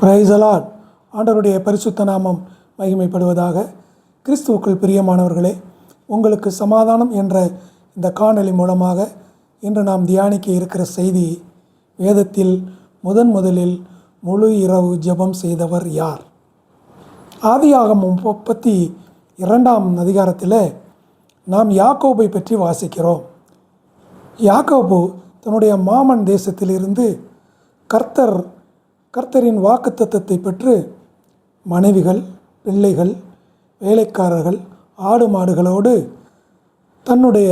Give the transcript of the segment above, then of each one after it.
Praise the Lord. ஆண்டவருடைய பரிசுத்த நாமம் மகிமைப்படுவதாக. கிறிஸ்துவுக்குள் பிரியமானவர்களே, உங்களுக்கு சமாதானம் என்ற இந்த காணொளி மூலமாக இன்று நாம் தியானிக்க இருக்கிற செய்தி, வேதத்தில் முதலில் முழு இரவு ஜெபம் செய்தவர் யார்? ஆதியாகமம் 32ஆம் அதிகாரத்தில் நாம் யாக்கோபை பற்றி வாசிக்கிறோம். யாக்கோபு தன்னுடைய மாமன் தேசத்திலிருந்து கர்த்தரின் வாக்குத்தத்தத்தை பெற்று மனைவிகள், பிள்ளைகள், வேலைக்காரர்கள், ஆடு மாடுகளோடு தன்னுடைய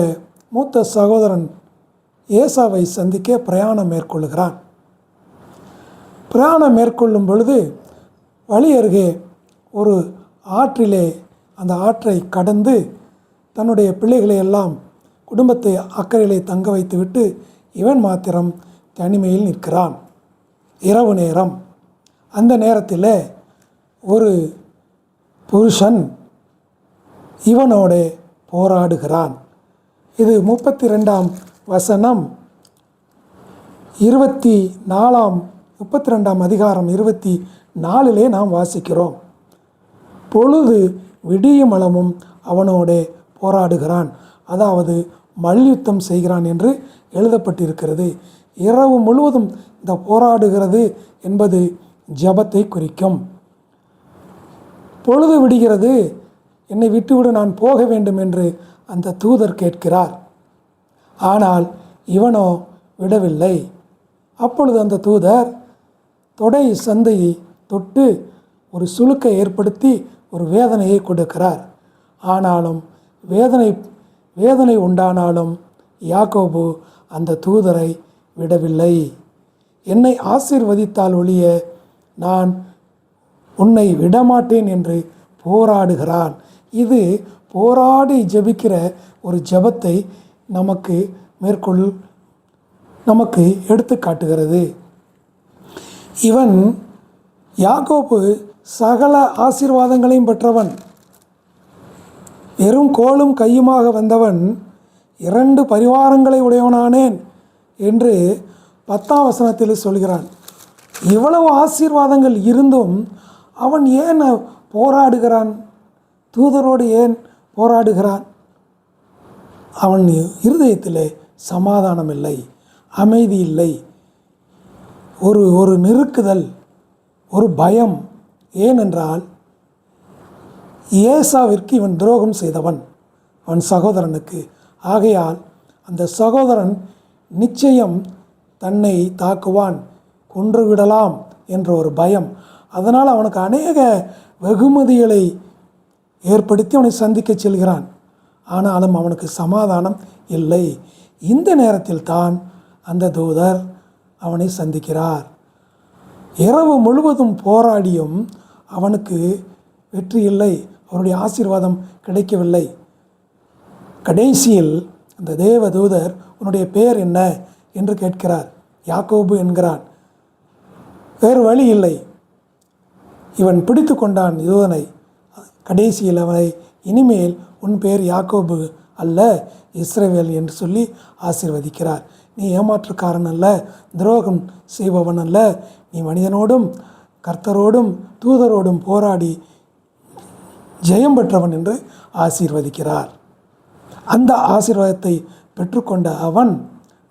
மூத்த சகோதரன் ஏசாவை சந்திக்க பிரயாணம் மேற்கொள்கிறான். பிரயாணம் மேற்கொள்ளும் பொழுது வழி அருகே ஒரு ஆற்றிலே அந்த ஆற்றை கடந்து தன்னுடைய பிள்ளைகளை எல்லாம், குடும்பத்தை அக்கறையிலே தங்க வைத்துவிட்டு இவன் மாத்திரம் தனிமையில் நிற்கிறான். இரவு நேரம். அந்த நேரத்தில் ஒரு புருஷன் இவனோடு போராடுகிறான். இது 32ஆம் வசனம் 32ஆம் அதிகாரம் 24 நாம் வாசிக்கிறோம். பொழுது விடியும் அளவும் அவனோடு போராடுகிறான், அதாவது மல்யுத்தம் செய்கிறான் என்று எழுதப்பட்டிருக்கிறது. இரவு முழுவதும் இந்த போராடுகிறது என்பது ஜெபத்தை குறிக்கும். பொழுது விடுகிறது, என்னை விட்டுவிடு, நான் போக வேண்டும் என்று அந்த தூதர் கேட்கிறார். ஆனால் இவனோ விடவில்லை. அப்பொழுது அந்த தூதர் தொடை சந்தையை தொட்டு ஒரு சுளுக்கை ஏற்படுத்தி ஒரு வேதனையை கொடுக்கிறார். ஆனாலும் வேதனை உண்டானாலும் யாக்கோபு அந்த தூதரை விடவில்லை. என்னை ஆசீர்வதித்தால் ஒழிய நான் உன்னை விடமாட்டேன் என்று போராடுகிறான். இது போராடி ஜெபிக்கிற ஒரு ஜெபத்தை நமக்கு எடுத்து காட்டுகிறது. யாக்கோபு சகல ஆசீர்வாதங்களையும் பெற்றவன். வெறும் கோலும் கையுமாக வந்தவன் 2 பரிவாரங்களை உடையவனானேன் என்று 10ஆம் வசனத்தில் சொல்கிறான். இவ்வளவு ஆசீர்வாதங்கள் இருந்தும் அவன் ஏன் போராடுகிறான்? தூதரோடு ஏன் போராடுகிறான்? அவன் இருதயத்தில் சமாதானம் இல்லை, அமைதி இல்லை, ஒரு நெருக்குதல், ஒரு பயம். ஏனென்றால் ஏசாவிற்கு இவன் துரோகம் செய்தவன், அவன் சகோதரனுக்கு. ஆகையால் அந்த சகோதரன் நிச்சயம் தன்னை தாக்குவான், கொன்றுவிடலாம் என்ற ஒரு பயம். அதனால் அவனுக்கு அநேக வெகுமதிகளை ஏற்படுத்தி அவனை சந்திக்க செல்கிறான். ஆனாலும் அவனுக்கு சமாதானம் இல்லை. இந்த நேரத்தில் தான் அந்த தூதர் அவனை சந்திக்கிறார். இரவு முழுவதும் போராடியும் அவனுக்கு வெற்றி இல்லை, அவருடைய ஆசீர்வாதம் கிடைக்கவில்லை. கடைசியில் அந்த தேவ தூதர், உன்னுடைய பெயர் என்ன என்று கேட்கிறார். யாக்கோபு என்கிறான். வேறு வழி இல்லை. இவன் பிடித்து கொண்டான் யூதனை. கடைசியில் அவனை, இனிமேல் உன் பெயர் யாக்கோபு அல்ல, இஸ்ரவேல் என்று சொல்லி ஆசீர்வதிக்கிறார். நீ ஏமாற்றுக்காரன் அல்ல, துரோகம் செய்பவன் அல்ல, நீ மனிதனோடும் கர்த்தரோடும் தூதரோடும் போராடி ஜெயம் பெற்றவன் என்று ஆசீர்வதிக்கிறார். அந்த ஆசீர்வாதத்தை பெற்றுக்கொண்ட அவன்,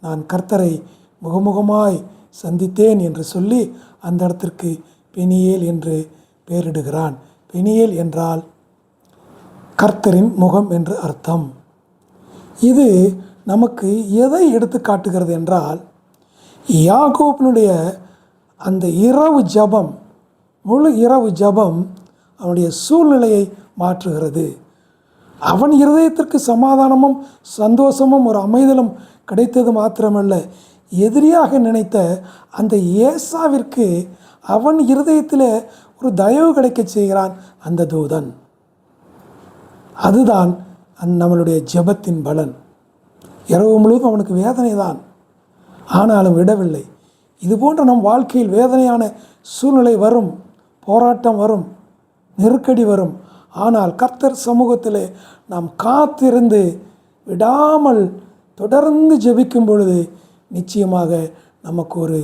நான் கர்த்தரை முகமுகமாய் சந்தித்தேன் என்று சொல்லி அந்த இடத்திற்கு பெனியேல் என்று பெயரிடுகிறான். பெனியேல் என்றால் கர்த்தரின் முகம் என்று அர்த்தம். இது நமக்கு எதை எடுத்து காட்டுகிறது என்றால், யாக்கோபினுடைய அந்த இரவு ஜெபம், முழு இரவு ஜெபம் அவனுடைய சூழ்நிலையை மாற்றுகிறது. அவன் இருதயத்திற்கு சமாதானமும் சந்தோஷமும் ஒரு அமைதலும் கிடைத்தது மாத்திரமல்ல, எதிரியாக நினைத்த அந்த ஏசாவிற்கு அவன் இருதயத்தில் ஒரு தயவு கிடைக்க செய்கிறான் அந்த தூதன். அதுதான் நம்மளுடைய ஜெபத்தின் பலன். இரவு முழுவதும் அவனுக்கு வேதனை தான், ஆனாலும் விடவில்லை. இதுபோன்ற நம் வாழ்க்கையில் வேதனையான சூழ்நிலை வரும், போராட்டம் வரும், நெருக்கடி வரும். ஆனால் கர்த்தர் சமூகத்தில் நாம் காத்திருந்து விடாமல் தொடர்ந்து ஜெபிக்கும் பொழுது நிச்சயமாக நமக்கு ஒரு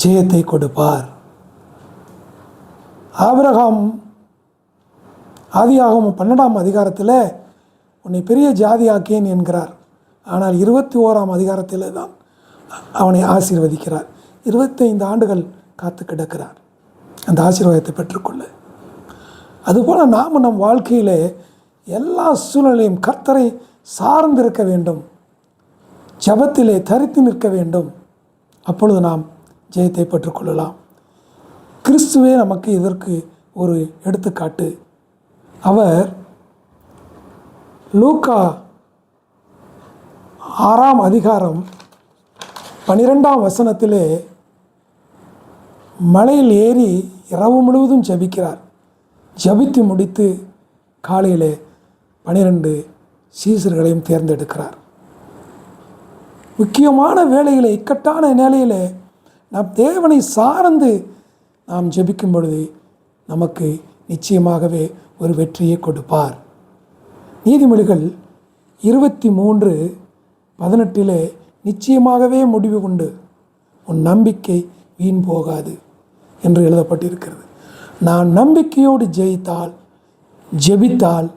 ஜெயத்தை கொடுப்பார். ஆபிரகாம் ஆதியாகமம் 12ஆம் அதிகாரத்தில் உன்னை பெரிய ஜாதியாக்கேன் என்கிறார். ஆனால் 21ஆம் அதிகாரத்தில் தான் அவனை ஆசீர்வதிக்கிறார். 25 ஆண்டுகள் காத்து கிடக்கிறார் அந்த ஆசீர்வாதத்தை பெற்றுக்கொள்ள. அதுபோல் நாம் நம் வாழ்க்கையில் எல்லா சூழ்நிலையும் கர்த்தரை சார்ந்திருக்க வேண்டும், ஜெபத்திலே தரித்து நிற்க வேண்டும். அப்பொழுது நாம் ஜெயத்தை பெற்றுக்கொள்ளலாம். கிறிஸ்துவே நமக்கு இதற்கு ஒரு எடுத்துக்காட்டு. அவர் லூக்கா 6ஆம் அதிகாரம் 12ஆம் வசனத்திலே மலையில் ஏறி இரவு முழுவதும் ஜெபிக்கிறார். ஜெபித்து முடித்து காலையிலே 12 சீசர்களையும் தேர்ந்தெடுக்கிறார். முக்கியமான வேளையில், இக்கட்டான நிலையில் நாம் தேவனை சார்ந்து நாம் ஜெபிக்கும் பொழுது நமக்கு நிச்சயமாகவே ஒரு வெற்றியை கொடுப்பார். நீதிமொழிகள் 23:18 நிச்சயமாகவே முடிவு உண்டு, உன் நம்பிக்கை வீண் போகாது என்று எழுதப்பட்டிருக்கிறது. நான் நம்பிக்கையோடு ஜெபித்தால்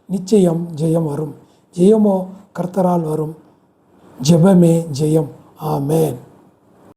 நிச்சயம் ஜெயம் வரும். ஜெயமோ கர்த்தரால் வரும். ஜெபமே ஜெயம். ஆமென்.